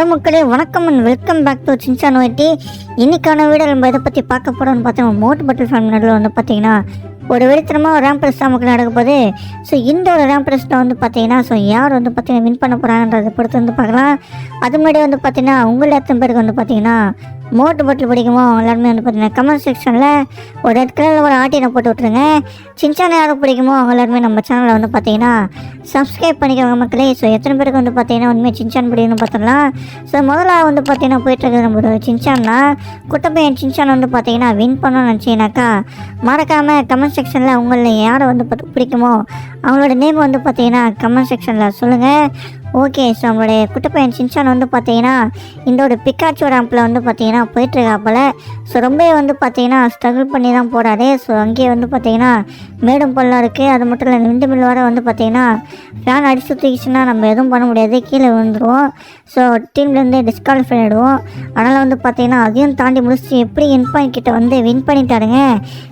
Hello மக்களே, வணக்கம் and welcome back to Shinchan YT. இன்றைக்கான வீடியோ நம்ம எதை பற்றி பார்க்க போகிறோம்னு பார்த்தோம். மோட்டு பட்டில் ஃபேன் நடுவில் வந்து பார்த்தீங்கன்னா ஒரு வெறித்தனமாக ஒரு ரேம்ப் ரேஸ் நமக்கு நடக்க போகுது. ஸோ இந்த ஒரு ரேம்ப் ரேஸில் வந்து பார்த்தீங்கன்னா யார் வந்து பார்த்தீங்கன்னா வின் பண்ண போகிறாங்கன்றதை பொறுத்து வந்து பார்க்கலாம். அது முன்னாடி வந்து பார்த்தீங்கன்னா உங்கள் எத்தனை பேருக்கு வந்து பார்த்தீங்கன்னா மோட்டு பட்டில் பிடிக்குமோ எல்லாருமே வந்து பார்த்தீங்கன்னா கமெண்ட் செக்ஷனில் ஒரு ரெட் கலரில் ஒரு ஆட்டினை போட்டு விட்ருங்க. சின்சான் யாரும் பிடிக்குமோ அவங்க எல்லாருமே நம்ம சேனலில் வந்து பார்த்தீங்கன்னா சப்ஸ்கிரைப் பண்ணிக்கோங்க மக்களே. ஸோ எத்தனை பேருக்கு வந்து பார்த்தீங்கன்னா உண்மையாக சின்சான் பிடிக்குன்னு பார்த்துக்கலாம். ஸோ முதல்ல வந்து பார்த்தீங்கன்னா போயிட்டுருக்குது நம்ம ஒரு சின்சான்னா குட்டப்பையன் சின்சான் வந்து பார்த்தீங்கன்னா வின் பண்ணணும்னு நினச்சிங்கனாக்கா மறக்காமல் கமெண்ட் செக்ஷனில் உங்களில் யாரை வந்து பிடிக்குமோ அவங்களோட நேம் வந்து பார்த்தீங்கன்னா கமெண்ட் செக்ஷனில் சொல்லுங்கள். ஓகே, ஸோ நம்மளுடைய குட்டப்பையன் சின்சான் வந்து பார்த்தீங்கன்னா இந்த ஒரு பிக்காச்சு ரேம்பில் வந்து பார்த்தீங்கன்னா போயிட்டுருக்காப்பில். ஸோ ரொம்ப வந்து பார்த்தீங்கன்னா ஸ்ட்ரகிள் பண்ணி தான் போகிறாரு. ஸோ அங்கேயே வந்து பார்த்தீங்கன்னா மேடும் பள்ளம் இருக்குது. அது மட்டும் இல்லை விண்டு மில் வர வந்து பார்த்தீங்கன்னா ஃபேன் அடிச்சு தூக்கிச்சுன்னா நம்ம எதுவும் பண்ண முடியாது, கீழே விழுந்துருவோம். ஸோ டீம்லேருந்து டிஸ்குவாலிஃபை ஆகிடுவோம். அதனால் வந்து பார்த்தீங்கன்னா அதையும் தாண்டி முடிச்சு எப்படி வின் கிட்ட வந்து வின் பண்ணிட்டாருங்க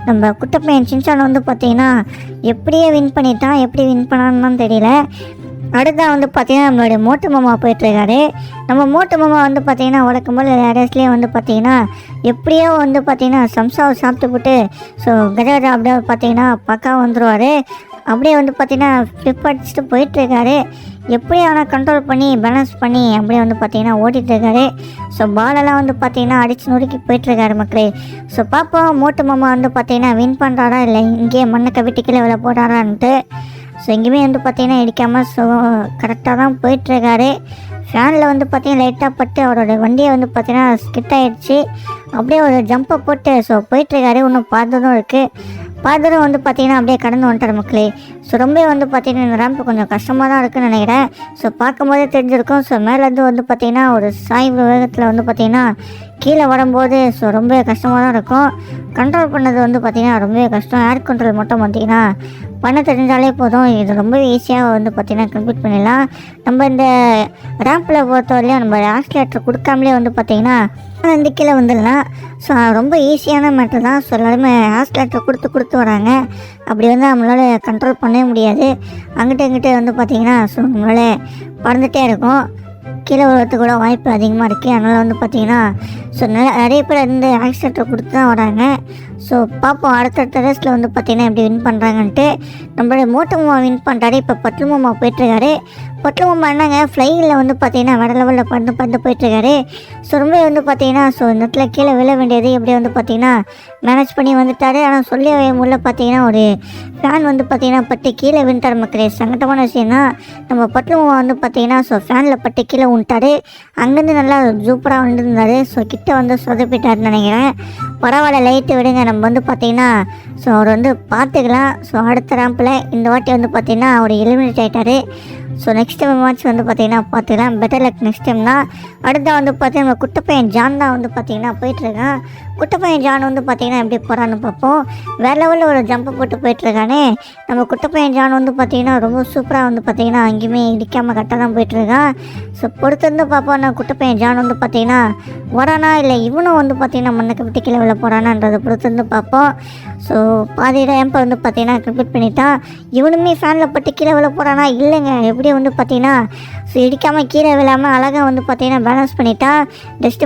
நம்ம குட்டப்பையன் சின்சான் வந்து பார்த்தீங்கன்னா. எப்படியே வின் பண்ணிட்டான், எப்படி வின் பண்ணான்னு தெரியல. அடுத்தா வந்து பார்த்தீங்கன்னா நம்மளுடைய மோட்டு மாமா போயிட்டுருக்காரு. நம்ம மோட்டு மாமா வந்து பார்த்தீங்கன்னா வழக்கம் போல் ரேஸ்லேயே வந்து பார்த்தீங்கன்னா எப்படியோ வந்து பார்த்தீங்கன்னா சம்சாவை சாப்பிட்டு போட்டு ஸோ கஜகஜா அப்படியே பார்த்தீங்கன்னா பக்கா வந்துடுவார். அப்படியே வந்து பார்த்தீங்கன்னா ஃப்ளிப் அடிச்சுட்டு போயிட்டுருக்காரு. எப்படி அவனை கண்ட்ரோல் பண்ணி பேலன்ஸ் பண்ணி அப்படியே வந்து பார்த்தீங்கன்னா ஓட்டிகிட்ருக்காரு. ஸோ பாலெல்லாம் வந்து பார்த்தீங்கன்னா அடித்து நொறுக்கி போயிட்டுருக்காரு மக்களே. ஸோ பார்ப்போம் மோட்டு மாமா வந்து பார்த்தீங்கன்னா வின் பண்ணுறாரா இல்லை இங்கேயே மண்ணை கவிட்டு கீழே வில போடுறாரான்ட்டு. ஸோ எங்கேயுமே வந்து பார்த்தீங்கன்னா இடிக்காமல் ஸோ கரெக்டாக தான் போயிட்டுருக்காரு. ஃபேனில் வந்து பார்த்தீங்கன்னா லைட்டாக பட்டு அவரோட வண்டியை வந்து பார்த்தீங்கன்னா ஸ்கிட் ஆகிடுச்சு. அப்படியே ஒரு ஜம்பை போட்டு ஸோ போயிட்டுருக்காரு. இன்னும் பார்த்ததும் இருக்குது. பார்த்ததும் வந்து பார்த்தீங்கன்னா அப்படியே கடந்து வந்துட்டார் மக்களே. ஸோ ரொம்ப வந்து பார்த்தீங்கன்னா இந்த ரேம்ப் கொஞ்சம் கஷ்டமாக தான் இருக்குதுன்னு நினைக்கிறேன். ஸோ பார்க்கும்போதே தெரிஞ்சிருக்கும். ஸோ மேலேருந்து வந்து பார்த்தீங்கன்னா ஒரு சாய்வு வேகத்தில் வந்து பார்த்தீங்கன்னா கீழே வரும்போது ஸோ ரொம்ப கஷ்டமாக தான் இருக்கும். கண்ட்ரோல் பண்ணது வந்து பார்த்திங்கன்னா ரொம்பவே கஷ்டம். ஏர் கண்ட்ரோல் மட்டும் பார்த்திங்கன்னா பண்ண தெரிஞ்சாலே போதும். இது ரொம்ப ஈஸியாக வந்து பார்த்திங்கன்னா கம்ப்ளீட் பண்ணிடலாம். நம்ம இந்த ரேம்பில் பொறுத்தவரையிலையும் நம்ம ஆக்சிலேட்டர் கொடுக்காமலே வந்து பார்த்திங்கன்னா வந்து கீழே வந்துடலாம். ஸோ ரொம்ப ஈஸியான மேட்டர் தான். ஸோ எல்லாருமே ஆக்சிலேட்டர் கொடுத்து வராங்க. அப்படி வந்து நம்மளால் கண்ட்ரோல் பண்ணவே முடியாது. அங்கிட்ட இங்கிட்ட வந்து பார்த்திங்கன்னா ஸோ நம்மளால் பறந்துகிட்டே இருக்கும். கீழே விழுறதுக்கு கூட வாய்ப்பு அதிகமாக இருக்குது. அதனால் வந்து பார்த்திங்கன்னா ஸோ நிறைய பேர் இந்த ஆக்சிலேட்டர் கொடுத்து தான் வராங்க. ஸோ பார்ப்போம் அடுத்தடுத்த ரேஸில் வந்து பார்த்திங்கன்னா எப்படி வின் பண்ணுறாங்கன்ட்டு. நம்மளுடைய மோட்டு மாமா வின் பண்ணுறாரு. இப்போ பட்லு மாமா போயிட்டுருக்காரு. பட்லு மாமா என்னங்க ஃப்ளைங்கில் வந்து பார்த்திங்கன்னா வேறு லெவலில் பறந்து போயிட்டுருக்காரு. ஸோ ரொம்ப வந்து பார்த்திங்கன்னா ஸோ இந்த இடத்துல கீழே விழ வேண்டியது எப்படி வந்து பார்த்திங்கன்னா மேனேஜ் பண்ணி வந்துட்டார். ஆனால் சொல்லி முள்ள பார்த்திங்கன்னா ஒரு ஃபேன் வந்து பார்த்திங்கன்னா பட்டு கீழே விழுந்தார் மக்களே. சங்கட்டமான விஷயம் தான். நம்ம பட்லு மாமா வந்து பார்த்திங்கன்னா ஸோ ஃபேனில் பட்டு கீழே விட்டார். அங்கேருந்து நல்லா சூப்பராக வந்துருந்தார். ஸோ கிட்ட வந்து சொதப்பிட்டாருன்னு நினைக்கிறேன். பரவாயில்ல, லைட்டு விடுங்க. நம்ம வந்து பார்த்திங்கன்னா ஸோ அவர் வந்து பார்த்துக்கலாம். ஸோ அடுத்த ரேம்பில் இந்த வாட்டி வந்து பார்த்திங்கன்னா அவர் எலிமினேட் ஆகிட்டார். ஸோ நெக்ஸ்ட் டைம் மேட்ச் வந்து பார்த்திங்கன்னா பார்த்துக்கலாம். பெட்டர் லக் நெக்ஸ்ட் டைம் தான். அடுத்த வந்து பார்த்திங்கன்னா நம்ம குட்டப்பையன் ஜான் தான் வந்து பார்த்திங்கன்னா போயிட்டுருக்கான். குட்டப்பையன் ஜான் வந்து பார்த்திங்கன்னா எப்படி போகிறான்னு பார்ப்போம். வேறு லெவலில் ஒரு ஜம்பை போட்டு போயிட்டுருக்கானே நம்ம குட்டப்பையன் ஜான் வந்து பார்த்திங்கன்னா ரொம்ப சூப்பராக வந்து பார்த்திங்கன்னா அங்கேயுமே இடிக்காமல் கரெக்டாக தான் போயிட்டுருக்கான். ஸோ பொறுத்திருந்து பார்ப்போம் நான் குட்டப்பையன் ஜான் வந்து பார்த்திங்கன்னா வரானா இல்லை இவனும் வந்து பார்த்திங்கன்னா மண்ணுக்கு விட்டு கீழே விழ போகிறானான்றதை பொறுத்திருந்து பார்ப்போம். ஸோ பாதி ரேம்பை வந்து பார்த்திங்கன்னா கம்ப்ளீட் பண்ணிட்டான். இவனுமே ஃபேனில் பட்டு கீழே விழ போகிறானா இல்லைங்க. எப்படி வந்து பார்த்திங்கன்னா ஸோ இடிக்காமல் கீழே விழாமல் அழகாக வந்து பார்த்திங்கன்னா பேலன்ஸ் பண்ணிட்டான்.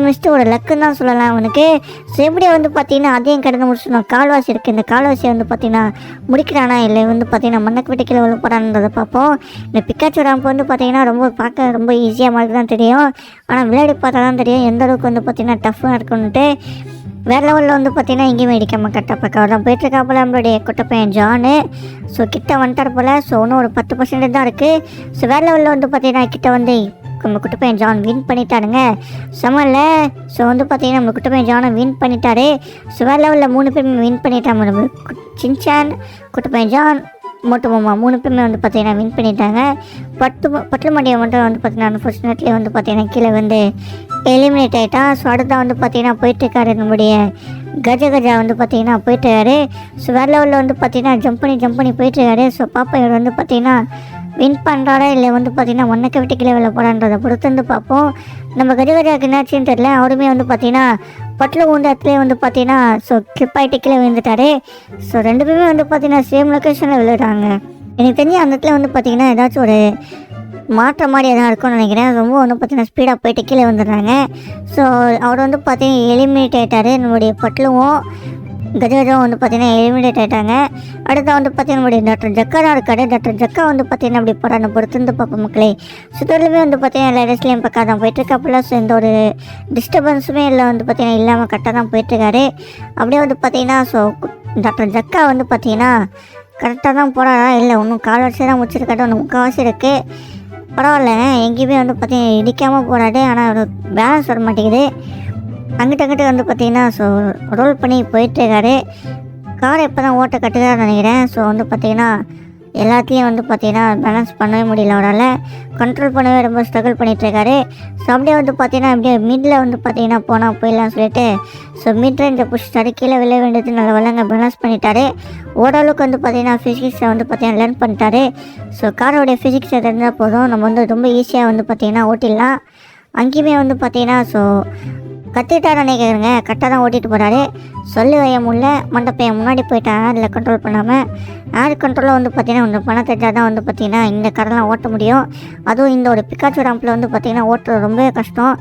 மிஸ்ட்டு ஒரு லக்குன்னு தான் சொல்லலாம் அவனுக்கு. ஸோ எப்படி வந்து பார்த்திங்கன்னா அதையும் கடந்து முடிச்சிடணும். கால்வாசி இருக்குது. இந்த கால்வாசியை வந்து பார்த்திங்கன்னா முடிக்கிறானா இல்லை வந்து பார்த்திங்கன்னா மண்ணுக்கு விட்டு கீழே விழ போகிறான்றதை பார்ப்போம். இந்த பிக்காச்சு ரேம்ப் வந்து பார்த்திங்கன்னா ரொம்ப பார்க்க ரொம்ப ஈஸியாக மாதிரி தான் தெரியும். ஆனால் விளையாடி பார்த்தா தான் தெரியும் எந்த அளவுக்கு வந்து பார்த்திங்கன்னா டஃப்பாக இருக்குன்ட்டு. வேறு லெவலில் வந்து பார்த்திங்கன்னா எங்கேயுமே இடிக்காமல் கரெக்டாக பக்கம் தான் போயிட்டுருக்காப்புல நம்மளுடைய குட்டப்பையன் ஜானு. ஸோ கிட்ட வந்துட்டார் போல். ஸோ இன்னும் ஒரு 10% தான் இருக்குது. ஸோ வேறு லெவலில் வந்து பார்த்திங்கன்னா கிட்ட வந்து நம்ம குட்டப்பையன் ஜான் வின் பண்ணிட்டாருங்க. செமல்ல. ஸோ வந்து பார்த்திங்கன்னா நம்ம குட்டப்பையன் ஜானை வின் பண்ணிட்டாரு. ஸோ வேறு லெவலில் 3 பேருமே வின் பண்ணிட்டாங்க. நம்ம சின்சான், குட்டப்பையன் ஜான், மோட்டு மாமா 3 பேருமே வந்து பார்த்திங்கன்னா வின் பண்ணிட்டாங்க. பட்லு மண்டியை மட்டும் வந்து பார்த்திங்கன்னா அன்ஃபார்ச்சுனேட்லி வந்து பார்த்திங்கன்னா கீழே வந்து எலிமினேட் ஆகிட்டான். ஸோ அடுத்த வந்து பார்த்திங்கன்னா போயிட்டுருக்காரு நம்முடைய கஜகஜா வந்து பார்த்திங்கன்னா போயிட்டுருக்காரு. ஸோ வேறு லெவலில் வந்து பார்த்திங்கன்னா ஜம்ப் பண்ணி போயிட்டுருக்காரு. ஸோ பாப்பா இவர் வந்து பார்த்திங்கன்னா வின் பண்ணுறாரா இல்லை வந்து பார்த்திங்கன்னா மண்ணக்க விட்டு கீழே விழ போகிறான்றதை பொறுத்து வந்து பார்ப்போம். நம்ம கஜகஜாவுக்கு என்னாச்சுன்னு தெரியல. அவருமே வந்து பார்த்திங்கன்னா பட்டில் ஊண்ட இடத்துலேயே வந்து பார்த்திங்கன்னா ஸோ கிளிப் ஆகிட்டு கீழே விழுந்துட்டாரு. ஸோ 2 பேருமே வந்து பார்த்திங்கன்னா சேம் லொக்கேஷனில் விழுறாங்க. எனக்கு தெரிஞ்சு அந்த இடத்துல வந்து பார்த்திங்கன்னா ஏதாச்சும் ஒரு மாற்ற மாதிரி எதாவது இருக்கும்னு நினைக்கிறேன். ரொம்ப வந்து பார்த்தீங்கன்னா ஸ்பீடாக போயிட்டு கீழே வந்துடுறாங்க. ஸோ அவர் வந்து பார்த்தீங்கன்னா எலிமினேட் ஆகிட்டார். நம்மளுடைய பட்லுவும் கஜகஜம் வந்து பார்த்தீங்கன்னா எலிமினேட் ஆகிட்டாங்க. அடுத்து வந்து பார்த்தீங்கன்னா நம்மளுடைய டாக்டர் ஜக்கா தான் இருக்காரு. டாக்டர் ஜக்கா வந்து பார்த்தீங்கன்னா அப்படி போகிறாங்க பொறுத்து வந்து பார்ப்போம் மக்களே. சுத்தருமே வந்து பார்த்தீங்கன்னா எல்லா இடத்துலையும் பக்கம் தான் போயிட்டுருக்காப்புல. ஸோ எந்த ஒரு டிஸ்டர்பன்ஸுமே இல்லை வந்து பார்த்தீங்கன்னா இல்லாமல் கரெக்டாக தான் போயிட்டுருக்காரு. அப்படியே வந்து பார்த்தீங்கன்னா ஸோ டாக்டர் ஜக்கா வந்து பார்த்தீங்கன்னா கரெக்டாக தான் போகிறாரா இல்லை இன்னும் கால்வாசி தான் முடிச்சிருக்காரு, ஒன்று முக்கால்வாசி இருக்குது. பரவாயில்ல, எங்கேயுமே வந்து பார்த்தீங்கன்னா இடிக்காமல் போகிறாரு. ஆனால் பேலன்ஸ் வர மாட்டேங்குது. அங்கிட்ட வந்து பார்த்தீங்கன்னா ஸோ ரோல் பண்ணி போயிட்டுருக்காரு. காரை இப்போ தான் ஓட்ட கட்டுக்கான்னு நினைக்கிறேன். ஸோ வந்து பார்த்தீங்கன்னா எல்லாத்தையும் வந்து பார்த்தீங்கன்னா பேலன்ஸ் பண்ணவே முடியல, அவரால் கண்ட்ரோல் பண்ணவே ரொம்ப ஸ்ட்ரகிள் பண்ணிகிட்ருக்காரு. ஸோ அப்படியே வந்து பார்த்தீங்கன்னா அப்படியே மிடில் வந்து பார்த்தீங்கன்னா போனால் போயிடலாம்னு சொல்லிட்டு ஸோ மிட் ரேஞ்சை பிடிச்சிட்டாரு. கீழே விழ வேண்டியது நல்ல வளங்க பேலன்ஸ் பண்ணிட்டாரு. ஓரளவுக்கு வந்து பார்த்தீங்கன்னா ஃபிசிக்ஸை வந்து பார்த்தீங்கன்னா லேர்ன் பண்ணிட்டாரு. ஸோ காரோடைய ஃபிசிக்ஸை தெரிஞ்சால் போதும், நம்ம வந்து ரொம்ப ஈஸியாக வந்து பார்த்தீங்கன்னா ஓட்டிடலாம். அங்கேயுமே வந்து பார்த்தீங்கன்னா ஸோ கத்திட்டாரு நினைக்கிறேங்க, கரெக்டாக தான் ஓட்டிகிட்டு போகிறாரு. சொல்லி வைய முடியல, மண்டப்பையன் முன்னாடி போயிட்டாங்க அதில் கண்ட்ரோல் பண்ணாமல். ஏர் கண்ட்ரோலில் வந்து பார்த்தீங்கன்னா கொஞ்சம் பணம் தெரிஞ்சால் தான் வந்து பார்த்தீங்கன்னா இந்த காரெல்லாம் ஓட்ட முடியும். அதுவும் இந்த ஒரு பிக்காச்சு ராம்பில் வந்து பார்த்தீங்கன்னா ஓட்டுறது ரொம்பவே கஷ்டம்.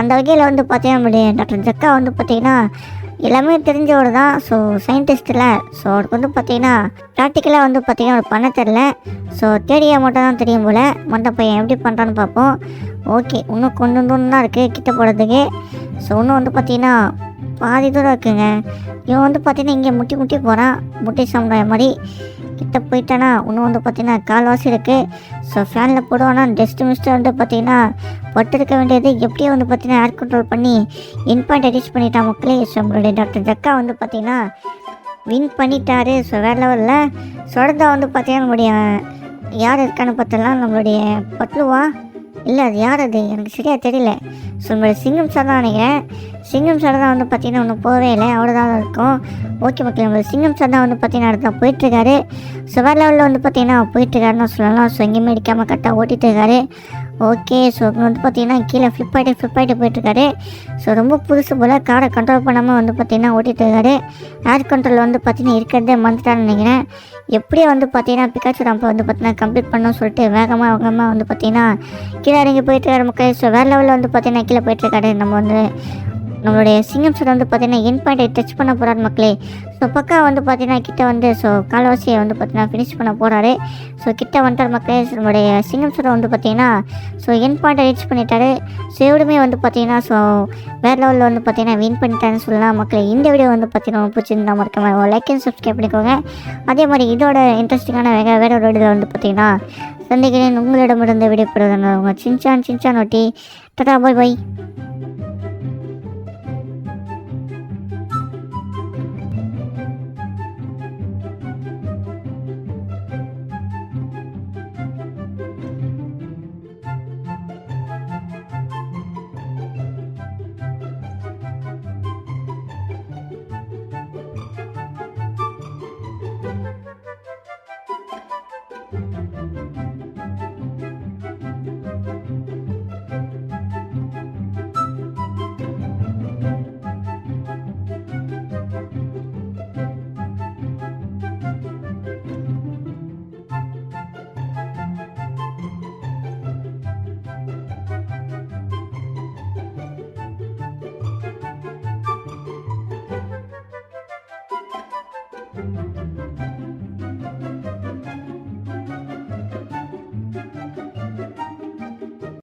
அந்த வகையில் வந்து பார்த்தீங்கன்னா நம்மளுடைய டாக்டர் ஜக்கா வந்து பார்த்தீங்கன்னா எல்லாமே தெரிஞ்சவர் தான். ஸோ சயின்டிஸ்ட்டில் ஸோ அவருக்கு வந்து பார்த்தீங்கன்னா ப்ராக்டிக்கலாக வந்து பார்த்தீங்கன்னா ஒரு பண்ண தெரில. ஸோ தேடியாக மட்டும் தான் தெரியும் போல். மண்டப்பையன் எப்படி பண்ணுறான்னு பார்ப்போம். ஓகே, இன்னும் கொஞ்சம் தூரம் தான் இருக்குது கிட்ட போகிறதுக்கு. ஸோ இன்னும் வந்து பார்த்தீங்கன்னா பாதி தூரம் இருக்குங்க. இவன் வந்து பார்த்தீங்கன்னா இங்கே முட்டி போகிறான், முட்டி சமுதாயம் மாதிரி. கிட்ட போயிட்டானா இன்னும் வந்து பார்த்தீங்கன்னா கால்வாசி இருக்குது. ஸோ ஃபேனில் போடுவானா மிஸ்ட்டு வந்து பார்த்தீங்கன்னா பட்டு வேண்டியது எப்படியும் வந்து பார்த்தீங்கன்னா ஏர் கண்ட்ரோல் பண்ணி இன் பாயிண்ட் ரீச் பண்ணிட்டான் மக்களே. ஸோ நம்மளுடைய டாக்டர் ஜக்கா வந்து பார்த்தீங்கன்னா வின் பண்ணிட்டாரு. ஸோ வேறு லெவலில் சொடந்தா வந்து பார்த்தீங்கன்னா நம்மளுடைய யார் இருக்கான்னு பார்த்தலாம், நம்மளுடைய பட்லுவா இல்லை அது யார் அது எனக்கு சரியாக தெரியல. ஸோ நம்மளுடைய சிங்கம் சார் தான் நினைக்கிறேன். சிங்கம் சார் தான் வந்து பார்த்தீங்கன்னா ஒன்றும் போகவே இல்லை, அவ்வளோ தான் இருக்கும். ஓகே மக்கள், நம்மளுடைய சிங்கம் சார் தான் வந்து பார்த்தீங்கன்னா அடுத்த போயிட்டுருக்காரு. ஸோ வேறு லெவலில் வந்து பார்த்தீங்கன்னா போயிட்டுருக்காருன்னு சொல்லலாம். ஸோ எங்கேயுமே அடிக்காமல் கரெக்டாக ஓட்டிகிட்டு இருக்காரு. ஓகே, ஸோ வந்து பார்த்தீங்கன்னா கீழே ஃப்ளிப் ஆகிட்டு போயிட்டுருக்காரு. ஸோ ரொம்ப புதுசு போல் காரை கண்ட்ரோல் பண்ணாமல் வந்து பார்த்தீங்கன்னா ஓட்டிகிட்டு இருக்காரு. ஏர் கண்ட்ரோல் வந்து பார்த்தீங்கன்னா இருக்கிறதே மறந்துட்டான்னு நினைக்கிறேன். எப்படியும் வந்து பார்த்தீங்கன்னா பிக்காச்சு ராம்பை வந்து பார்த்தீங்கன்னா கம்ப்ளீட் பண்ணணும்னு சொல்லிட்டு வேகமாக வந்து பார்த்தீங்கன்னா கீழே இறங்கி போயிட்டுருக்காரு மக்கள். ஸோ வேறு லெவலில் வந்து பார்த்தீங்கன்னா கீழே போயிட்டுருக்காரு. நம்ம வந்து நம்மளுடைய சிங்கம் சார் வந்து பார்த்தீங்கன்னா என் பாயிண்ட்டை டச் பண்ண போகிறாரு மக்களே. ஸோ பக்கா வந்து பார்த்தீங்கன்னா கிட்ட வந்து ஸோ கால்வாசியை வந்து பார்த்தீங்கன்னா ஃபினிஷ் பண்ண போகிறாரு. ஸோ கிட்ட வந்துட்டார் மக்களே. நம்மளுடைய சிங்கம் சார் வந்து பார்த்தீங்கன்னா ஸோ என் பாயிண்ட்டை ரீச் பண்ணிட்டாரு. ஸோ எவ்வளவுமே வந்து பார்த்தீங்கன்னா ஸோ வேறு லெவலில் வந்து பார்த்தீங்கன்னா வின் பண்ணிட்டாருன்னு சொல்லலாம் மக்களே. இந்த வீடியோ வந்து பார்த்தீங்கன்னா பிடிச்சிருந்தா மறக்காம லைக் அண்ட் சப்ஸ்கிரைப் பண்ணிக்கோங்க. அதே மாதிரி இதோட இன்ட்ரெஸ்டிங்கான வேற ஒரு வீடியோ வந்து பார்த்தீங்கன்னா சந்திக்கிறேன். உங்களிடமிருந்து வீடியோ போடுறதுங்க உங்கள் சின்சான் ஒட்டி. டாடா, பை.